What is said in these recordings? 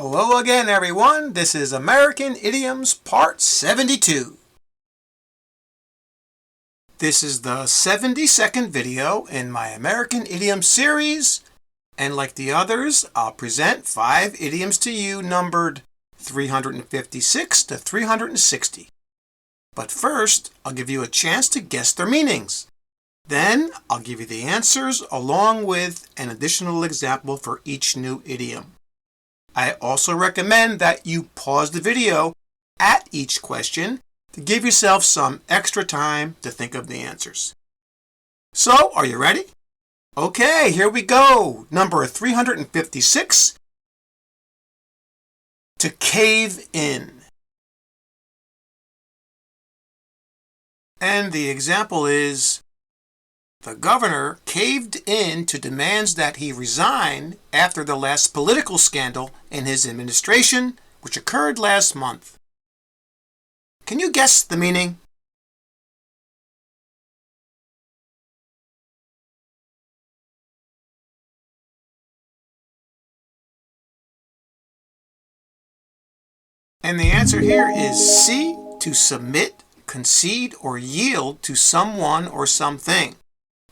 Hello again, everyone. This is American Idioms Part 72. This is the 72nd video in my American Idioms series, and like the others, I'll present 5 idioms to you numbered 356 to 360. But first, I'll give you a chance to guess their meanings. Then, I'll give you the answers along with an additional example for each new idiom. I also recommend that you pause the video at each question to give yourself some extra time to think of the answers. So, are you ready? Okay, here we go. Number 356, to cave in. And the example is, the governor caved in to demands that he resign after the last political scandal in his administration, which occurred last month. Can you guess the meaning? And the answer here is C, to submit, concede, or yield to someone or something.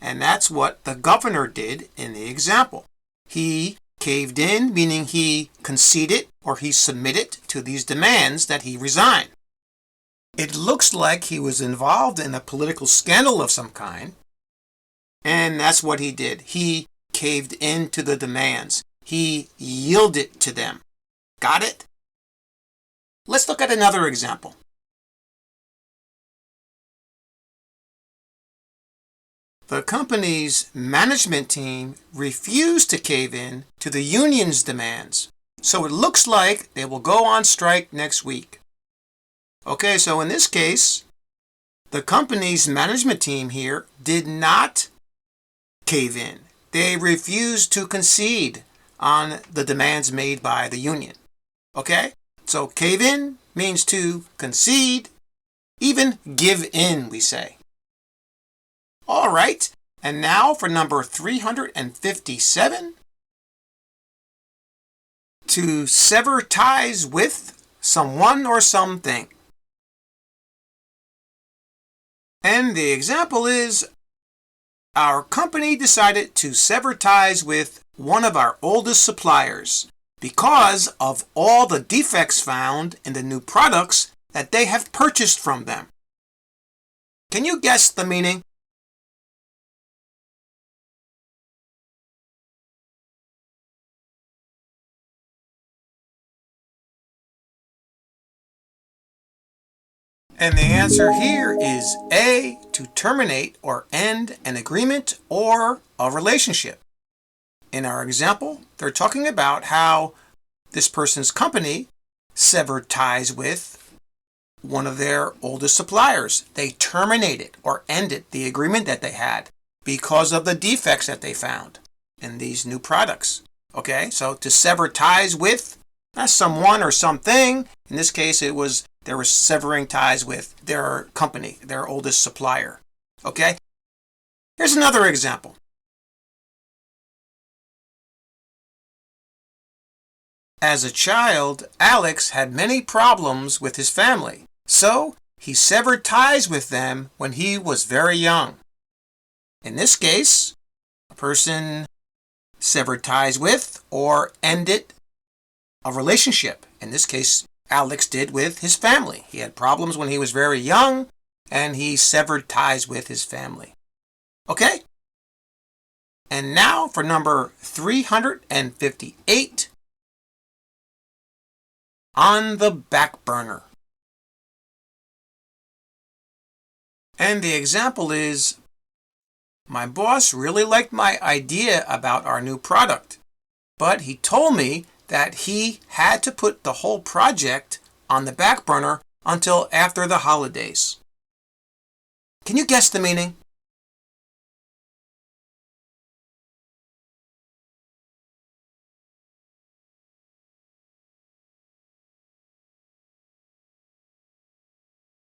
And that's what the governor did in the example. He caved in, meaning he conceded or he submitted to these demands that he resign. It looks like he was involved in a political scandal of some kind, and that's what he did. He caved in to the demands. He yielded to them. Got it? Let's look at another example. The company's management team refused to cave in to the union's demands, so it looks like they will go on strike next week. Okay, so in this case, the company's management team here did not cave in. They refused to concede on the demands made by the union. Okay, so cave in means to concede, even give in, we say. All right, and now for number 357, to sever ties with someone or something. And the example is, our company decided to sever ties with one of our oldest suppliers because of all the defects found in the new products that they have purchased from them. Can you guess the meaning? And the answer here is A, to terminate or end an agreement or a relationship. In our example, they're talking about how this person's company severed ties with one of their oldest suppliers. They terminated or ended the agreement that they had because of the defects that they found in these new products. Okay, so to sever ties with someone or something. In this case, they were severing ties with their company, their oldest supplier. Okay? Here's another example. As a child, Alex had many problems with his family, so he severed ties with them when he was very young. In this case, a person severed ties with or ended a relationship. In this case, Alex did with his family. He had problems when he was very young, and he severed ties with his family. Okay? And now for number 358, on the back burner. And the example is, my boss really liked my idea about our new product, but he told me that he had to put the whole project on the back burner until after the holidays. Can you guess the meaning?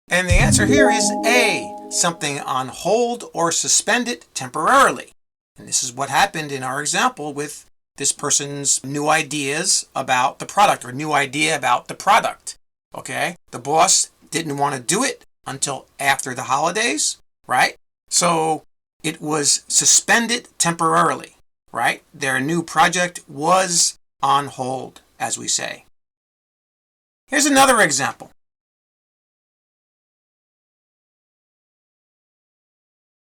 And the answer here is A, something on hold or suspended temporarily. And this is what happened in our example with this person's new ideas about the product or new idea about the product. Okay? The boss didn't want to do it until after the holidays, right? So it was suspended temporarily, right? Their new project was on hold, as we say. Here's another example.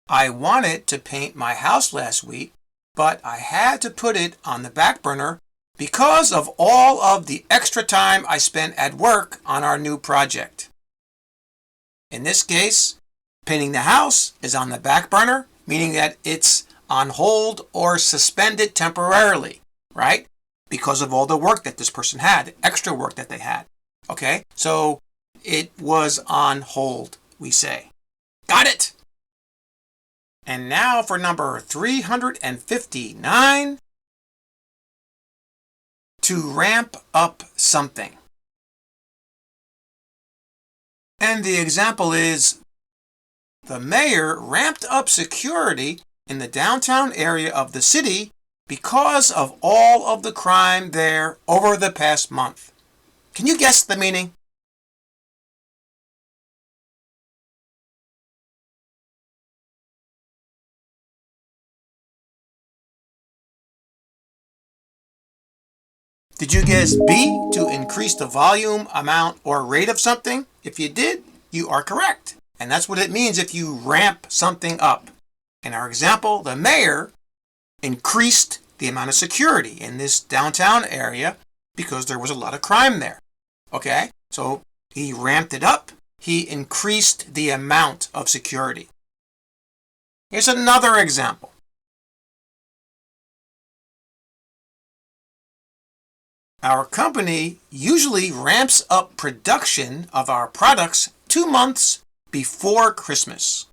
I wanted to paint my house last week, but I had to put it on the back burner because of all of the extra time I spent at work on our new project. In this case, painting the house is on the back burner, meaning that it's on hold or suspended temporarily, right? Because of all the work that this person had, extra work that they had. Okay, so it was on hold, we say. Got it? And now for number 359, to ramp up something. And the example is, the mayor ramped up security in the downtown area of the city because of all of the crime there over the past month. Can you guess the meaning? Did you guess B, to increase the volume, amount, or rate of something? If you did, you are correct. And that's what it means if you ramp something up. In our example, the mayor increased the amount of security in this downtown area because there was a lot of crime there. Okay, so he ramped it up. He increased the amount of security. Here's another example. Our company usually ramps up production of our products 2 months before Christmas.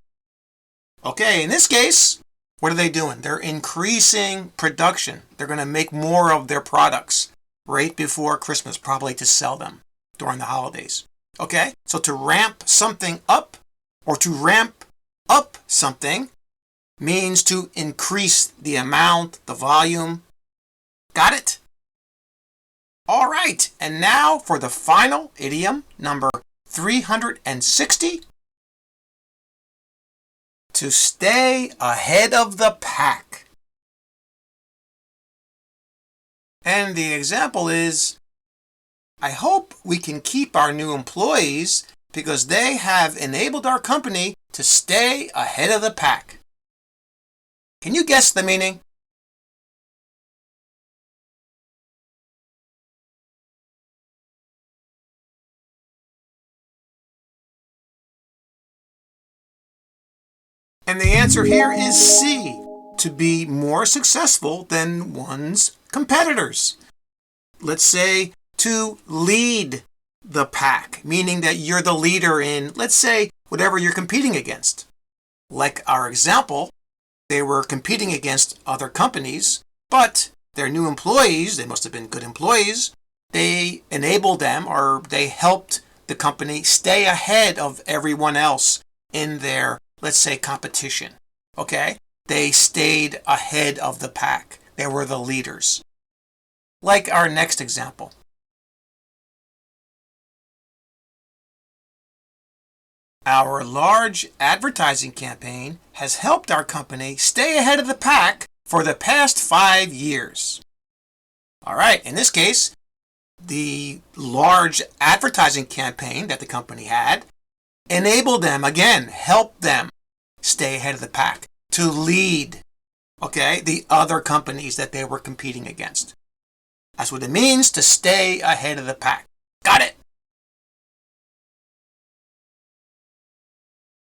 Okay, in this case, what are they doing? They're increasing production. They're going to make more of their products right before Christmas, probably to sell them during the holidays. Okay, so to ramp something up or to ramp up something means to increase the amount, the volume. Got it? All right, and now for the final idiom, number 360. To stay ahead of the pack. And the example is, I hope we can keep our new employees because they have enabled our company to stay ahead of the pack. Can you guess the meaning? And the answer here is C, to be more successful than one's competitors. Let's say to lead the pack, meaning that you're the leader in, let's say, whatever you're competing against. Like our example, they were competing against other companies, but their new employees, they must have been good employees, they enabled them or they helped the company stay ahead of everyone else in their, let's say, competition. Okay? They stayed ahead of the pack. They were the leaders. Like our next example. Our large advertising campaign has helped our company stay ahead of the pack for the past 5 years. All right, in this case, the large advertising campaign that the company had enabled them, again, helped them stay ahead of the pack, to lead, okay, the other companies that they were competing against. That's what it means to stay ahead of the pack. Got it?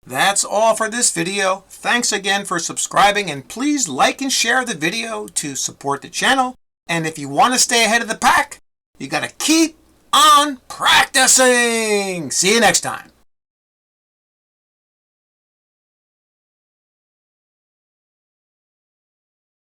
That's all for this video. Thanks again for subscribing, and please like and share the video to support the channel. And if you want to stay ahead of the pack, you got to keep on practicing. See you next time.